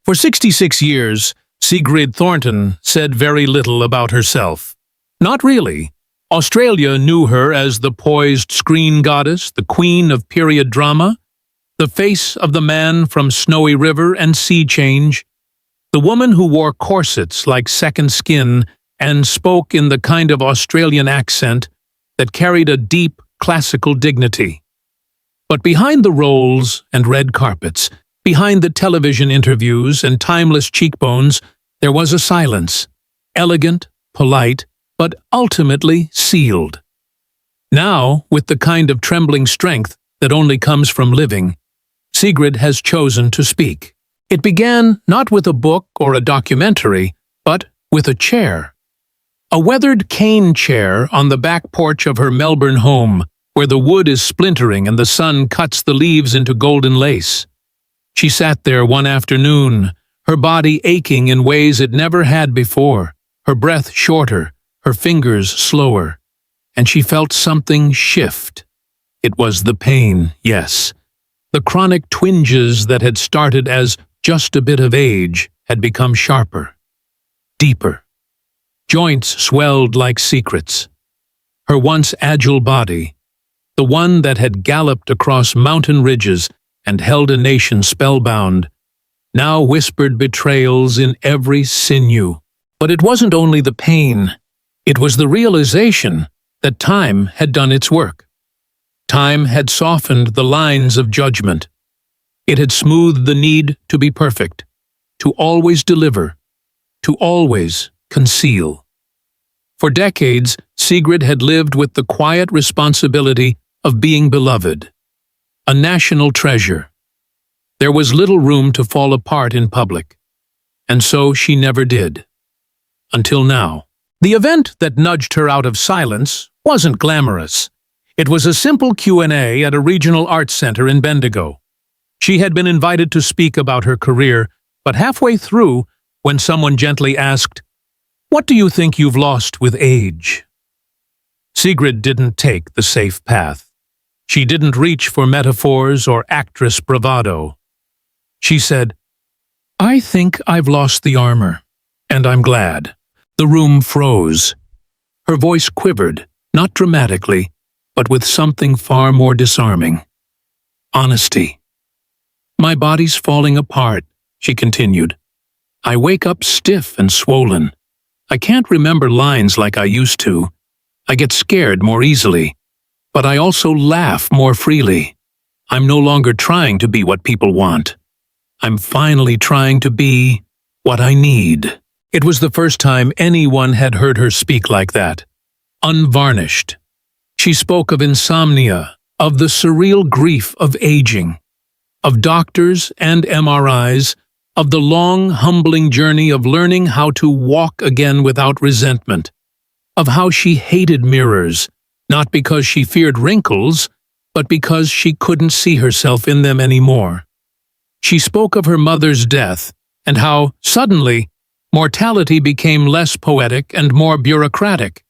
For 66 years, Sigrid Thornton said very little about herself. Not really. Australia knew her as the poised screen goddess, the queen of period drama, the face of the man from Snowy River and Sea Change, the woman who wore corsets like second skin and spoke in the kind of Australian accent that carried a deep, classical dignity. But behind the roles and red carpets, behind the television interviews and timeless cheekbones, there was a silence, elegant, polite, but ultimately sealed. Now, with the kind of trembling strength that only comes from living, Sigrid has chosen to speak. It began not with a book or a documentary, but with a chair. A weathered cane chair on the back porch of her Melbourne home, where the wood is splintering and the sun cuts the leaves into golden lace. She sat there one afternoon, her body aching in ways it never had before, her breath shorter, her fingers slower, and she felt something shift. It was the pain, yes. The chronic twinges that had started as just a bit of age had become sharper, deeper. Joints swelled like secrets. Her once agile body, the one that had galloped across mountain ridges and held a nation spellbound, now whispered betrayals in every sinew. But it wasn't only the pain, it was the realization that time had done its work. Time had softened the lines of judgment. It had smoothed the need to be perfect, to always deliver, to always conceal. For decades, Sigrid had lived with the quiet responsibility of being beloved, a national treasure. There was little room to fall apart in public, and so she never did. Until now. The event that nudged her out of silence wasn't glamorous. It was a simple Q&A at a regional arts center in Bendigo. She had been invited to speak about her career, but halfway through, when someone gently asked, "What do you think you've lost with age?" Sigrid didn't take the safe path. She didn't reach for metaphors or actress bravado. She said, "I think I've lost the armor, and I'm glad." The room froze. Her voice quivered, not dramatically, but with something far more disarming. Honesty. "My body's falling apart," she continued. "I wake up stiff and swollen. I can't remember lines like I used to. I get scared more easily. But I also laugh more freely. I'm no longer trying to be what people want. I'm finally trying to be what I need." It was the first time anyone had heard her speak like that. Unvarnished. She spoke of insomnia, of the surreal grief of aging, of doctors and MRIs, of the long, humbling journey of learning how to walk again without resentment, of how she hated mirrors, not because she feared wrinkles, but because she couldn't see herself in them anymore. She spoke of her mother's death and how, suddenly, mortality became less poetic and more bureaucratic.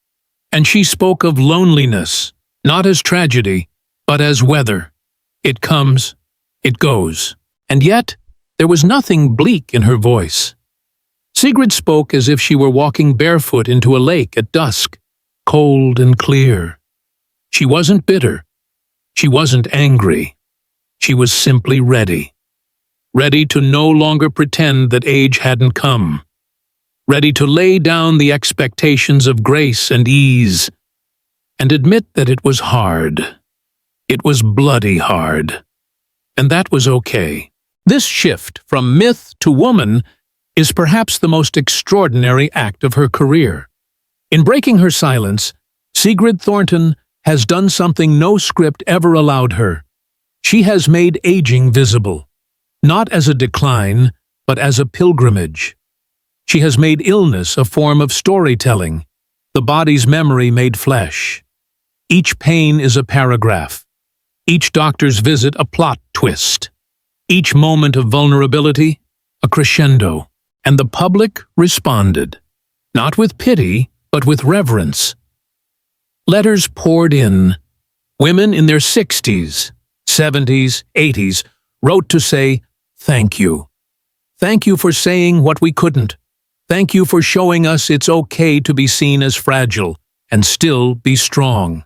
And she spoke of loneliness, not as tragedy, but as weather. It comes, it goes. And yet, there was nothing bleak in her voice. Sigrid spoke as if she were walking barefoot into a lake at dusk, cold and clear. She wasn't bitter. She wasn't angry. She was simply ready. Ready to no longer pretend that age hadn't come. Ready to lay down the expectations of grace and ease, and admit that it was hard. It was bloody hard. And that was okay. This shift from myth to woman is perhaps the most extraordinary act of her career. In breaking her silence, Sigrid Thornton has done something no script ever allowed her. She has made aging visible, not as a decline, but as a pilgrimage. She has made illness a form of storytelling, the body's memory made flesh. Each pain is a paragraph, each doctor's visit a plot twist, each moment of vulnerability a crescendo, and the public responded, not with pity, but with reverence. Letters poured in. Women in their 60s, 70s, 80s wrote to say, "Thank you. Thank you for saying what we couldn't. Thank you for showing us it's okay to be seen as fragile and still be strong.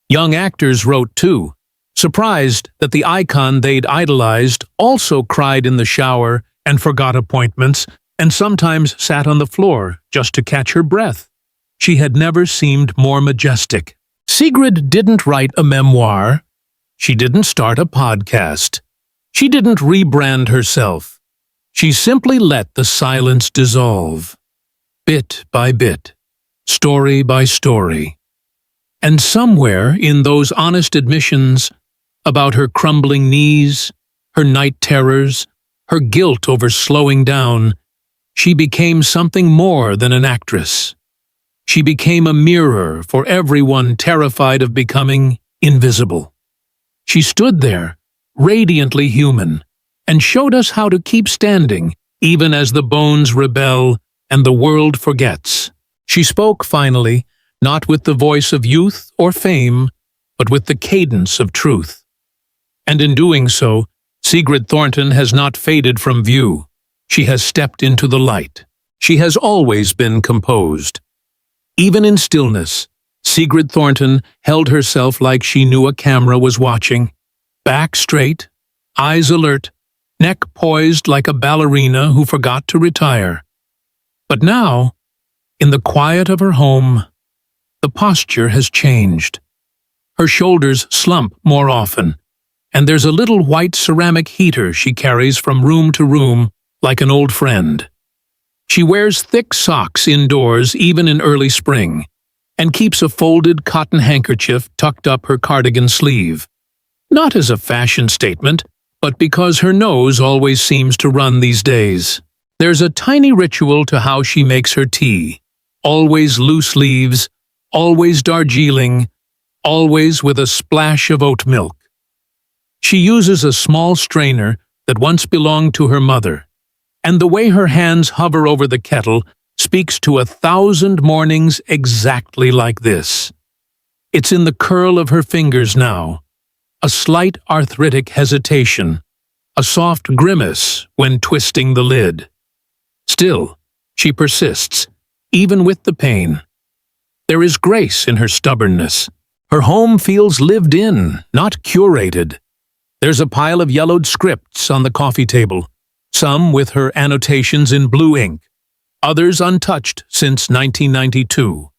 Young actors wrote too, surprised that the icon they'd idolized also cried in the shower and forgot appointments and sometimes sat on the floor just to catch her breath. She had never seemed more majestic. Sigrid didn't write a memoir. She didn't start a podcast. She didn't rebrand herself. She simply let the silence dissolve, bit by bit, story by story. And somewhere in those honest admissions about her crumbling knees, her night terrors, her guilt over slowing down, she became something more than an actress. She became a mirror for everyone terrified of becoming invisible. She stood there, radiantly human, and showed us how to keep standing even as the bones rebel and the world forgets. She spoke finally, not with the voice of youth or fame, but with the cadence of truth. And in doing so, Sigrid Thornton has not faded from view. She has stepped into the light. She has always been composed. Even in stillness, Sigrid Thornton held herself like she knew a camera was watching. Back straight, eyes alert, neck poised like a ballerina who forgot to retire. But now, in the quiet of her home, the posture has changed. Her shoulders slump more often, and there's a little white ceramic heater she carries from room to room like an old friend. She wears thick socks indoors even in early spring, and keeps a folded cotton handkerchief tucked up her cardigan sleeve. Not as a fashion statement, but because her nose always seems to run these days. There's a tiny ritual to how she makes her tea. Always loose leaves, always Darjeeling, always with a splash of oat milk. She uses a small strainer that once belonged to her mother, and the way her hands hover over the kettle speaks to 1,000 mornings exactly like this. It's in the curl of her fingers now, a slight arthritic hesitation, a soft grimace when twisting the lid. Still, she persists, even with the pain. There is grace in her stubbornness. Her home feels lived in, not curated. There's a pile of yellowed scripts on the coffee table, some with her annotations in blue ink, others untouched since 1992.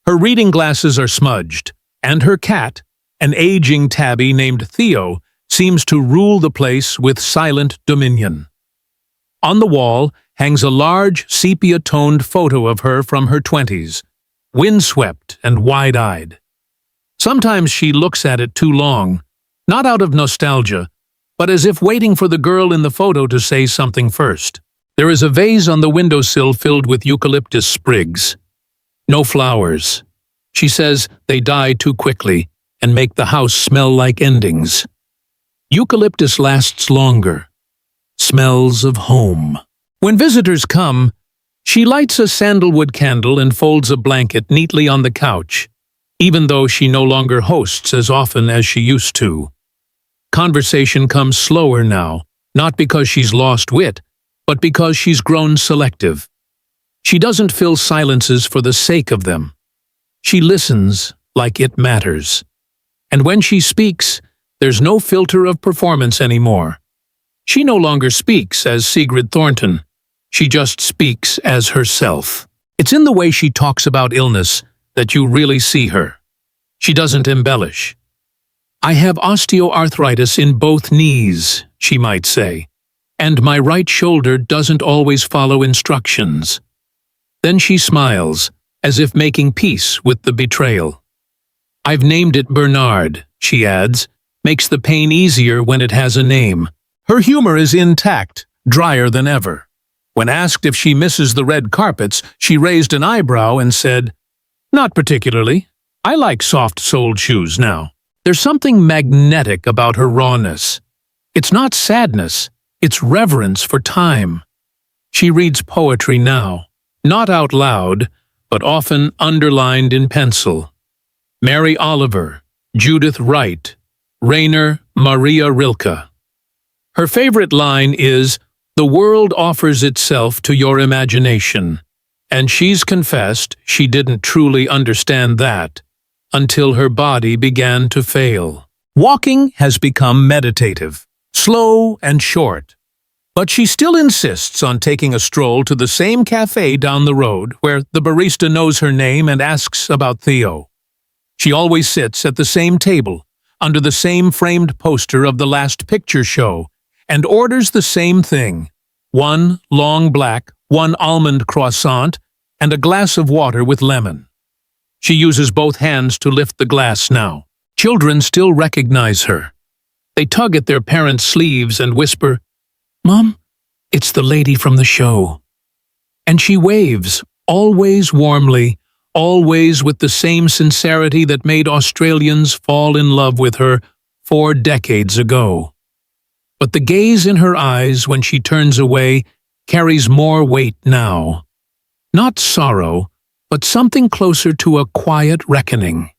Her reading glasses are smudged, and her cat, an aging tabby named Theo, seems to rule the place with silent dominion. On the wall hangs a large sepia-toned photo of her from her 20s, windswept and wide-eyed. Sometimes she looks at it too long, not out of nostalgia, but as if waiting for the girl in the photo to say something first. There is a vase on the windowsill filled with eucalyptus sprigs. No flowers. She says they die too quickly and make the house smell like endings. Eucalyptus lasts longer. Smells of home. When visitors come, she lights a sandalwood candle and folds a blanket neatly on the couch, even though she no longer hosts as often as she used to. Conversation comes slower now, not because she's lost wit, but because she's grown selective. She doesn't fill silences for the sake of them. She listens like it matters. And when she speaks, there's no filter of performance anymore. She no longer speaks as Sigrid Thornton. She just speaks as herself. It's in the way she talks about illness that you really see her. She doesn't embellish. I have osteoarthritis in both knees, she might say, and my right shoulder doesn't always follow instructions. Then she smiles, as if making peace with the betrayal. I've named it Bernard, she adds, makes the pain easier when it has a name. Her humor is intact, drier than ever. When asked if she misses the red carpets, she raised an eyebrow and said, "Not particularly. I like soft-soled shoes now." There's something magnetic about her rawness. It's not sadness, it's reverence for time. She reads poetry now, not out loud, but often underlined in pencil. Mary Oliver, Judith Wright, Rainer Maria Rilke. Her favorite line is, The world offers itself to your imagination, and she's confessed she didn't truly understand that until her body began to fail. Walking has become meditative, slow and short, but she still insists on taking a stroll to the same cafe down the road where the barista knows her name and asks about Theo. She always sits at the same table, under the same framed poster of the last picture show, and orders the same thing: one long black, one almond croissant, and a glass of water with lemon. She uses both hands to lift the glass now. Children still recognize her. They tug at their parents' sleeves and whisper, "Mom, it's the lady from the show." And she waves, always warmly, always with the same sincerity that made Australians fall in love with her 4 decades ago. But the gaze in her eyes when she turns away carries more weight now. Not sorrow, but something closer to a quiet reckoning.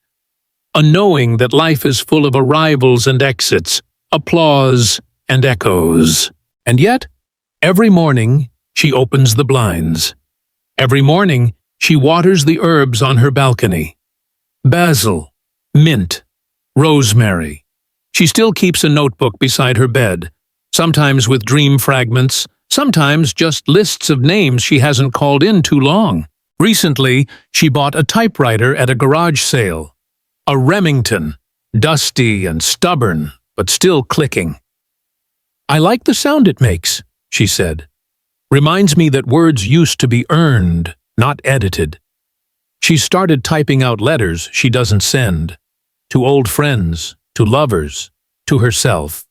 A knowing that life is full of arrivals and exits, applause and echoes. And yet, every morning she opens the blinds. Every morning she waters the herbs on her balcony. Basil, mint, rosemary. She still keeps a notebook beside her bed, sometimes with dream fragments, sometimes just lists of names she hasn't called in too long. Recently, she bought a typewriter at a garage sale. A Remington, dusty and stubborn, but still clicking. "I like the sound it makes," she said. "Reminds me that words used to be earned, not edited." She started typing out letters she doesn't send. To old friends, to lovers, to herself.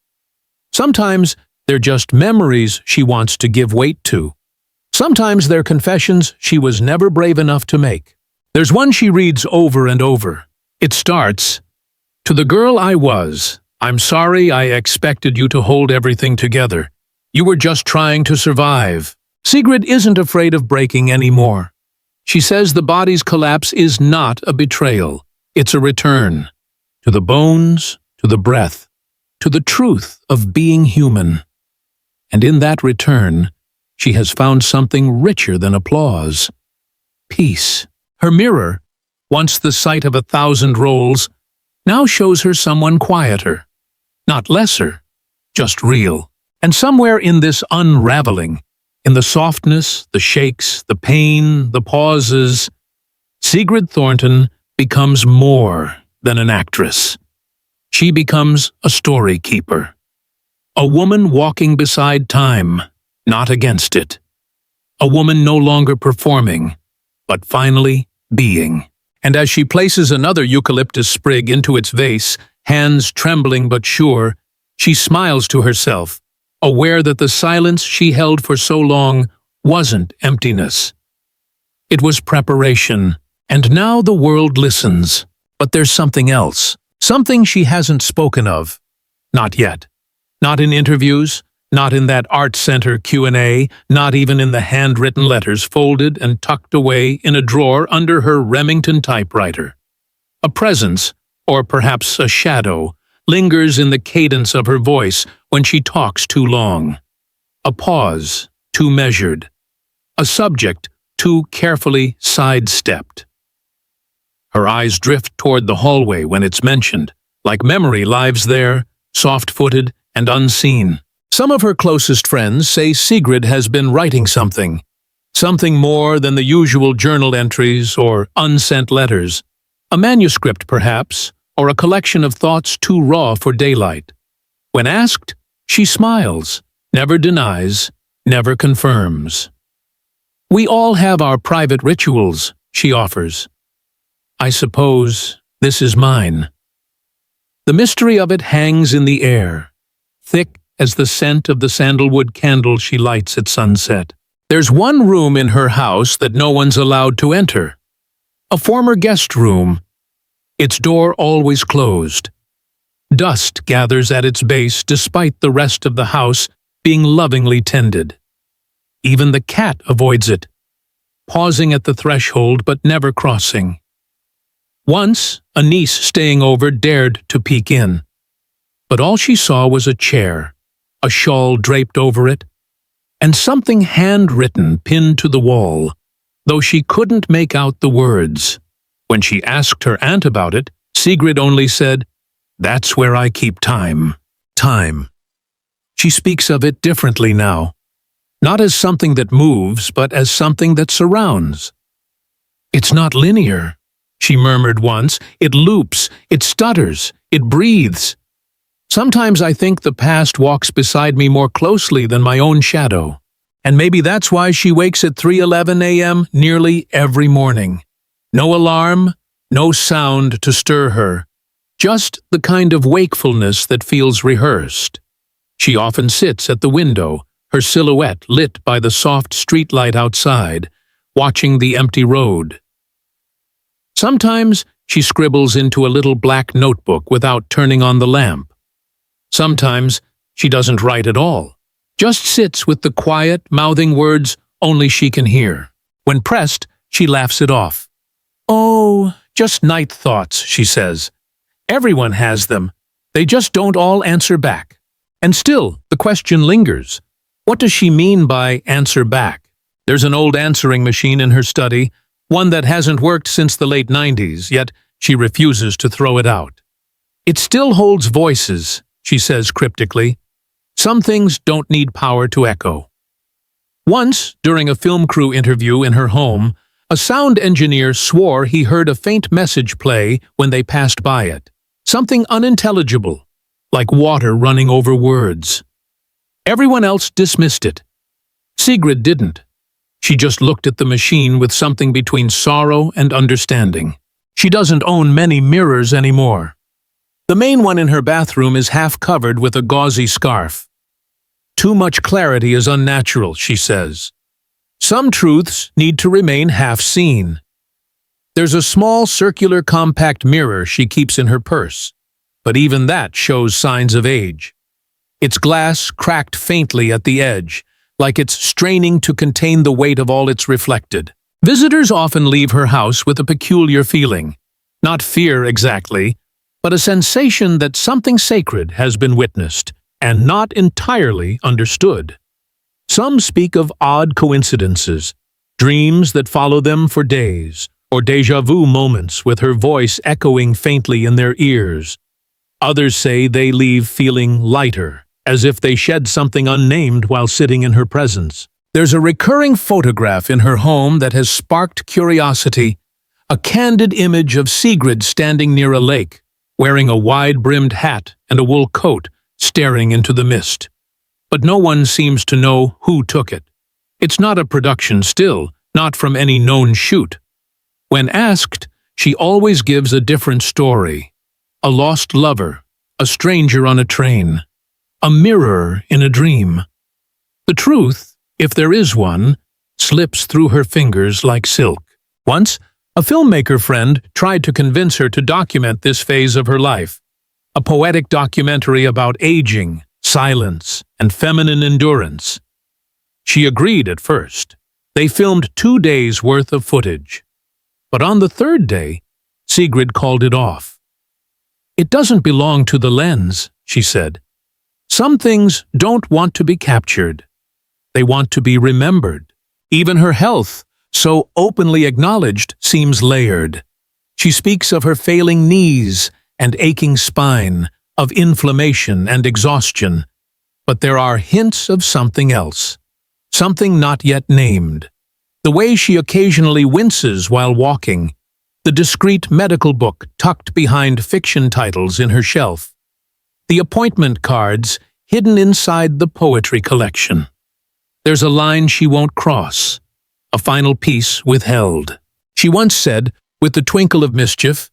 Sometimes they're just memories she wants to give weight to. Sometimes they're confessions she was never brave enough to make. There's one she reads over and over. It starts, "To the girl I was, I'm sorry I expected you to hold everything together. You were just trying to survive." Sigrid isn't afraid of breaking anymore. She says the body's collapse is not a betrayal. It's a return. To the bones, to the breath, to the truth of being human. And in that return, she has found something richer than applause. Peace. Her mirror, once the site of 1,000 roles, now shows her someone quieter. Not lesser, just real. And somewhere in this unraveling, in the softness, the shakes, the pain, the pauses, Sigrid Thornton becomes more than an actress. She becomes a story keeper. A woman walking beside time, not against it. A woman no longer performing, but finally being. And as she places another eucalyptus sprig into its vase, hands trembling but sure, she smiles to herself, aware that the silence she held for so long wasn't emptiness. It was preparation, and now the world listens. But there's something else, something she hasn't spoken of. Not yet. Not in interviews, not in that art center Q&A, not even in the handwritten letters folded and tucked away in a drawer under her Remington typewriter. A presence, or perhaps a shadow, lingers in the cadence of her voice when she talks too long. A pause, too measured. A subject, too carefully sidestepped. Her eyes drift toward the hallway when it's mentioned, like memory lives there, soft-footed and unseen. Some of her closest friends say Sigrid has been writing something more than the usual journal entries or unsent letters. A manuscript, perhaps, or a collection of thoughts too raw for daylight. When asked, she smiles, never denies, never confirms. "We all have our private rituals," she offers. "I suppose this is mine." The mystery of it hangs in the air, thick as the scent of the sandalwood candle she lights at sunset. There's one room in her house that no one's allowed to enter. A former guest room, its door always closed. Dust gathers at its base despite the rest of the house being lovingly tended. Even the cat avoids it, pausing at the threshold but never crossing. Once, a niece staying over dared to peek in, but all she saw was a chair, a shawl draped over it, and something handwritten pinned to the wall, though she couldn't make out the words. When she asked her aunt about it, Sigrid only said, "That's where I keep time." Time. She speaks of it differently now, not as something that moves, but as something that surrounds. "It's not linear," she murmured once. "It loops, it stutters, it breathes. Sometimes I think the past walks beside me more closely than my own shadow." And maybe that's why she wakes at 3:11 a.m. nearly every morning. No alarm, no sound to stir her, just the kind of wakefulness that feels rehearsed. She often sits at the window, her silhouette lit by the soft streetlight outside, watching the empty road. Sometimes she scribbles into a little black notebook without turning on the lamp. Sometimes she doesn't write at all, just sits with the quiet, mouthing words only she can hear. When pressed, she laughs it off. "Oh, just night thoughts," she says. "Everyone has them. They just don't all answer back." And still, the question lingers. What does she mean by answer back? There's an old answering machine in her study, one that hasn't worked since the late 90s, yet she refuses to throw it out. "It still holds voices," she says cryptically. "Some things don't need power to echo." Once, during a film crew interview in her home, a sound engineer swore he heard a faint message play when they passed by it. Something unintelligible, like water running over words. Everyone else dismissed it. Sigrid didn't. She just looked at the machine with something between sorrow and understanding. She doesn't own many mirrors anymore. The main one in her bathroom is half covered with a gauzy scarf. "Too much clarity is unnatural," she says. "Some truths need to remain half seen." There's a small circular compact mirror she keeps in her purse, but even that shows signs of age. Its glass cracked faintly at the edge, like it's straining to contain the weight of all it's reflected. Visitors often leave her house with a peculiar feeling. Not fear exactly, but a sensation that something sacred has been witnessed and not entirely understood. Some speak of odd coincidences, dreams that follow them for days, or déjà vu moments with her voice echoing faintly in their ears. Others say they leave feeling lighter, as if they shed something unnamed while sitting in her presence. There's a recurring photograph in her home that has sparked curiosity, a candid image of Sigrid standing near a lake, wearing a wide-brimmed hat and a wool coat, staring into the mist. But no one seems to know who took it. It's not a production still, not from any known shoot. When asked, she always gives a different story. A lost lover, a stranger on a train, a mirror in a dream. The truth, if there is one, slips through her fingers like silk. Once, a filmmaker friend tried to convince her to document this phase of her life. A poetic documentary about aging, silence, and feminine endurance. She agreed at first. They filmed 2 days' worth of footage. But on the third day, Sigrid called it off. "It doesn't belong to the lens," she said. "Some things don't want to be captured. They want to be remembered." Even her health, so openly acknowledged, seems layered. She speaks of her failing knees and aching spine, of inflammation and exhaustion. But there are hints of something else, something not yet named. The way she occasionally winces while walking, the discreet medical book tucked behind fiction titles in her shelf, the appointment cards hidden inside the poetry collection. There's a line she won't cross, a final piece withheld. She once said, with the twinkle of mischief,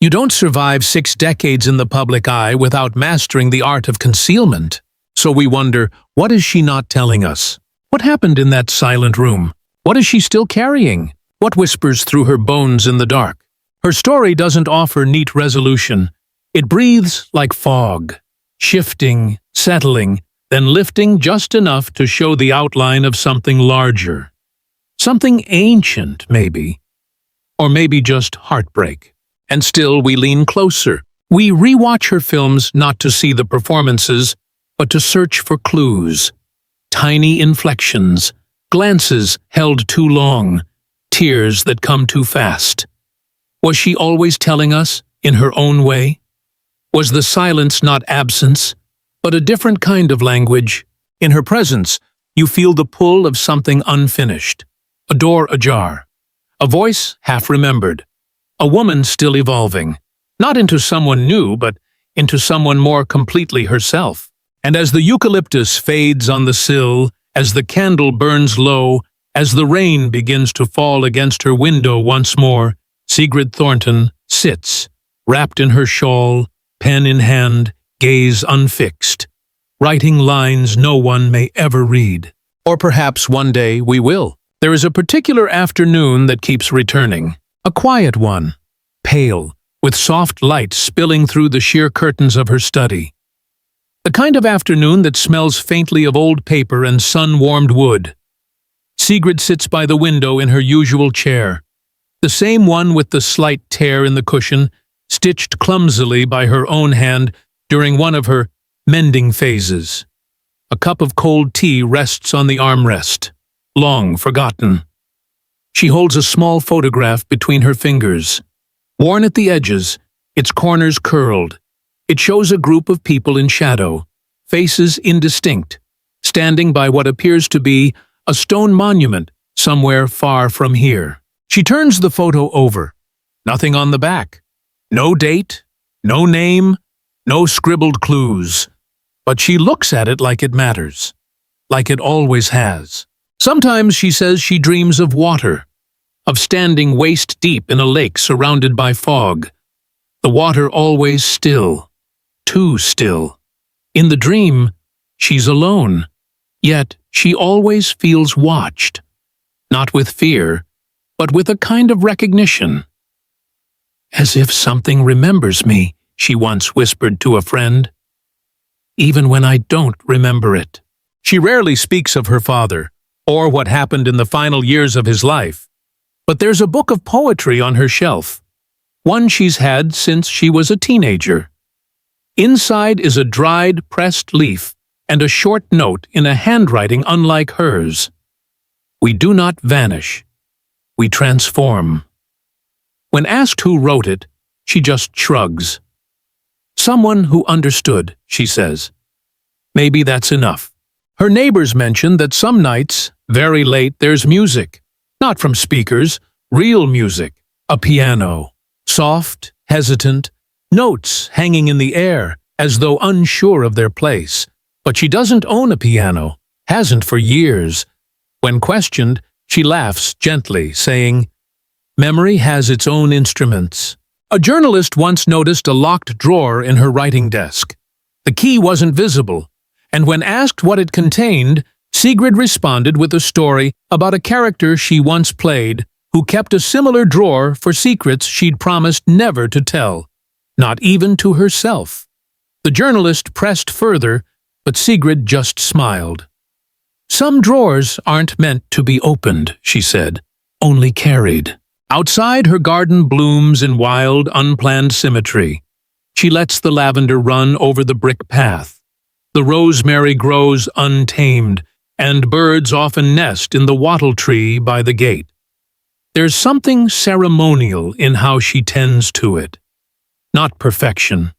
"You don't survive 6 decades in the public eye without mastering the art of concealment." So we wonder, what is she not telling us? What happened in that silent room? What is she still carrying? What whispers through her bones in the dark? Her story doesn't offer neat resolution. It breathes like fog, shifting, settling, then lifting just enough to show the outline of something larger. Something ancient, maybe. Or maybe just heartbreak. And still we lean closer. We rewatch her films not to see the performances, but to search for clues. tiny inflections, glances held too long, tears that come too fast. Was she always telling us, in her own way? Was the silence not absence, but a different kind of language? In her presence, you feel the pull of something unfinished, a door ajar, a voice half-remembered, a woman still evolving, not into someone new, but into someone more completely herself. And as the eucalyptus fades on the sill, as the candle burns low, as the rain begins to fall against her window once more, Sigrid Thornton sits, wrapped in her shawl, pen in hand, gaze unfixed, writing lines no one may ever read. Or perhaps one day we will. There is a particular afternoon that keeps returning, a quiet one, pale, with soft light spilling through the sheer curtains of her study. The kind of afternoon that smells faintly of old paper and sun-warmed wood. Sigrid sits by the window in her usual chair, the same one with the slight tear in the cushion, stitched clumsily by her own hand during one of her mending phases. A cup of cold tea rests on the armrest, long forgotten. She holds a small photograph between her fingers. Worn at the edges, its corners curled, it shows a group of people in shadow, faces indistinct, standing by what appears to be a stone monument somewhere far from here. She turns the photo over. Nothing on the back. No date, no name, no scribbled clues. But she looks at it like it matters, like it always has. Sometimes she says she dreams of water, of standing waist-deep in a lake surrounded by fog. The water always still, too still. In the dream, she's alone, yet she always feels watched, not with fear, but with a kind of recognition. As if something remembers me, she once whispered to a friend. Even when I don't remember it. She rarely speaks of her father, or what happened in the final years of his life. But there's a book of poetry on her shelf, one she's had since she was a teenager. Inside is a dried, pressed leaf and a short note in a handwriting unlike hers. We do not vanish. We transform. When asked who wrote it, she just shrugs. Someone who understood, she says. Maybe that's enough. Her neighbors mention that some nights, very late, there's music. Not from speakers, real music. A piano. Soft, hesitant, notes hanging in the air, as though unsure of their place. But she doesn't own a piano, hasn't for years. When questioned, she laughs gently, saying, "Memory has its own instruments." A journalist once noticed a locked drawer in her writing desk. The key wasn't visible, and when asked what it contained, Sigrid responded with a story about a character she once played who kept a similar drawer for secrets she'd promised never to tell, not even to herself. The journalist pressed further, but Sigrid just smiled. Some drawers aren't meant to be opened, she said, only carried. Outside, her garden blooms in wild, unplanned symmetry. She lets the lavender run over the brick path. The rosemary grows untamed, and birds often nest in the wattle tree by the gate. There's something ceremonial in how she tends to it. Not perfection.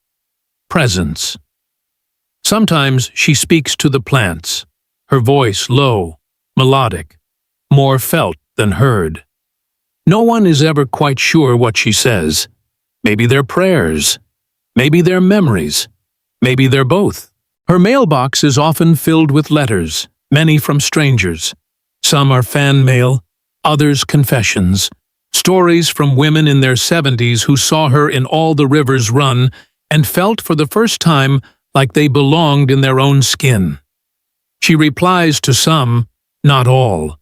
Presence. Sometimes she speaks to the plants, her voice low, melodic, more felt than heard. No one is ever quite sure what she says. Maybe they're prayers. Maybe they're memories. Maybe they're both. Her mailbox is often filled with letters, many from strangers. Some are fan mail, others confessions. Stories from women in their 70s who saw her in All the Rivers Run and felt for the first time like they belonged in their own skin. She replies to some, not all.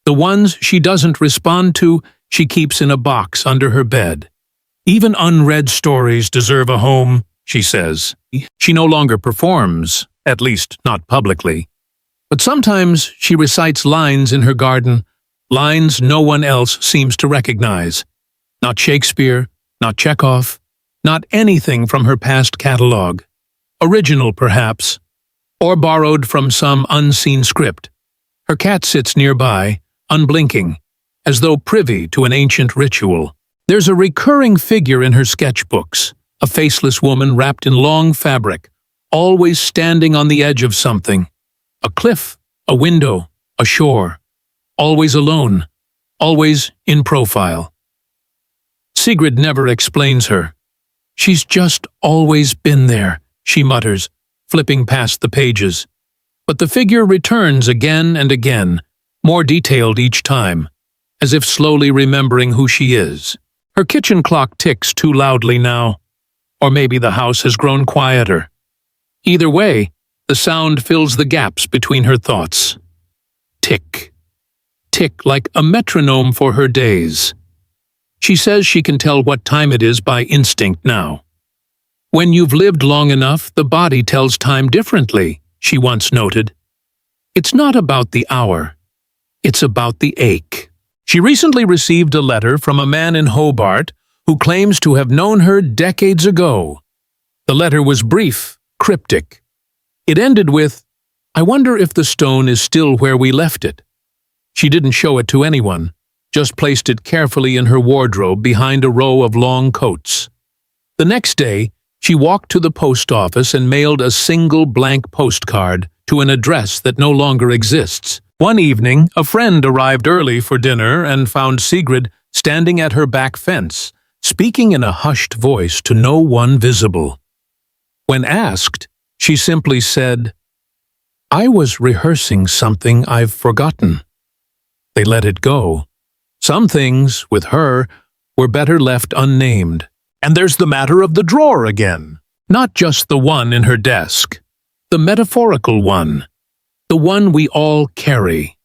The ones she doesn't respond to, she keeps in a box under her bed. Even unread stories deserve a home, she says. She no longer performs, at least not publicly. But sometimes she recites lines in her garden, lines no one else seems to recognize. Not Shakespeare, not Chekhov, not anything from her past catalog. Original, perhaps, or borrowed from some unseen script. Her cat sits nearby, unblinking, as though privy to an ancient ritual. There's a recurring figure in her sketchbooks, a faceless woman wrapped in long fabric, always standing on the edge of something. A cliff, a window, a shore. Always alone, always in profile. Sigrid never explains her. She's just always been there, she mutters, flipping past the pages. But the figure returns again and again, more detailed each time, as if slowly remembering who she is. Her kitchen clock ticks too loudly now. Or maybe the house has grown quieter. Either way, the sound fills the gaps between her thoughts. Tick. Tick like a metronome for her days. She says she can tell what time it is by instinct now. When you've lived long enough, the body tells time differently, she once noted. It's not about the hour. It's about the ache. She recently received a letter from a man in Hobart who claims to have known her decades ago. The letter was brief, cryptic. It ended with, "I wonder if the stone is still where we left it." She didn't show it to anyone, just placed it carefully in her wardrobe behind a row of long coats. The next day, she walked to the post office and mailed a single blank postcard to an address that no longer exists. One evening, a friend arrived early for dinner and found Sigrid standing at her back fence, speaking in a hushed voice to no one visible. When asked, she simply said, "I was rehearsing something I've forgotten." They let it go. Some things, with her, were better left unnamed. And there's the matter of the drawer again. Not just the one in her desk. The metaphorical one. The one we all carry.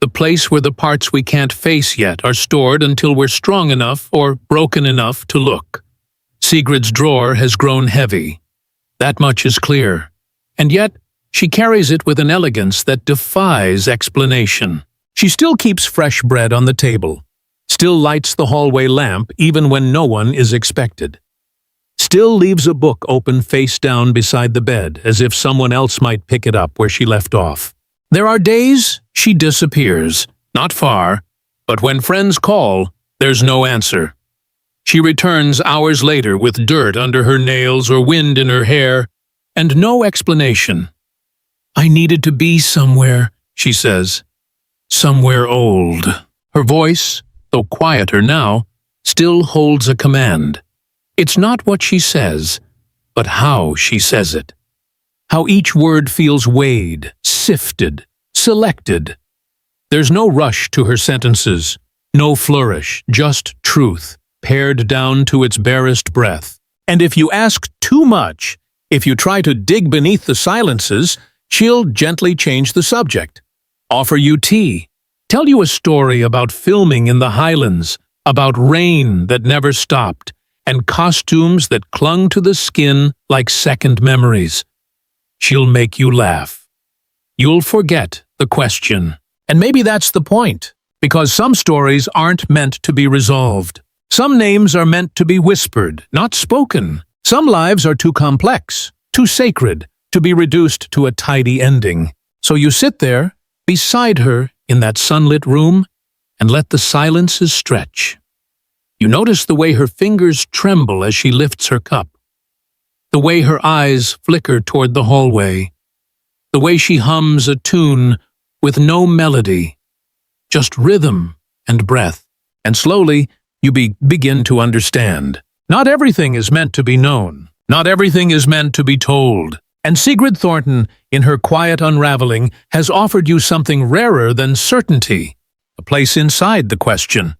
The place where the parts we can't face yet are stored until we're strong enough or broken enough to look. Sigrid's drawer has grown heavy. That much is clear. And yet, she carries it with an elegance that defies explanation. She still keeps fresh bread on the table. Still lights the hallway lamp even when no one is expected. Still leaves a book open face down beside the bed, as if someone else might pick it up where she left off. There are days she disappears, not far, but when friends call, there's no answer. She returns hours later with dirt under her nails or wind in her hair, and no explanation. "I needed to be somewhere," she says. "Somewhere old." Her voice, though quieter now, still holds a command. It's not what she says, but how she says it. How each word feels weighed, sifted, selected. There's no rush to her sentences, no flourish, just truth, pared down to its barest breath. And if you ask too much, if you try to dig beneath the silences, she'll gently change the subject. Offer you tea. Tell you a story about filming in the Highlands, about rain that never stopped, and costumes that clung to the skin like second memories. She'll make you laugh. You'll forget the question. And maybe that's the point, because some stories aren't meant to be resolved. Some names are meant to be whispered, not spoken. Some lives are too complex, too sacred, to be reduced to a tidy ending. So you sit there, beside her, in that sunlit room, and let the silences stretch. You notice the way her fingers tremble as she lifts her cup, the way her eyes flicker toward the hallway, the way she hums a tune with no melody, just rhythm and breath. And slowly, you begin to understand. Not everything is meant to be known. Not everything is meant to be told. And Sigrid Thornton, in her quiet unraveling, has offered you something rarer than certainty, a place inside the question.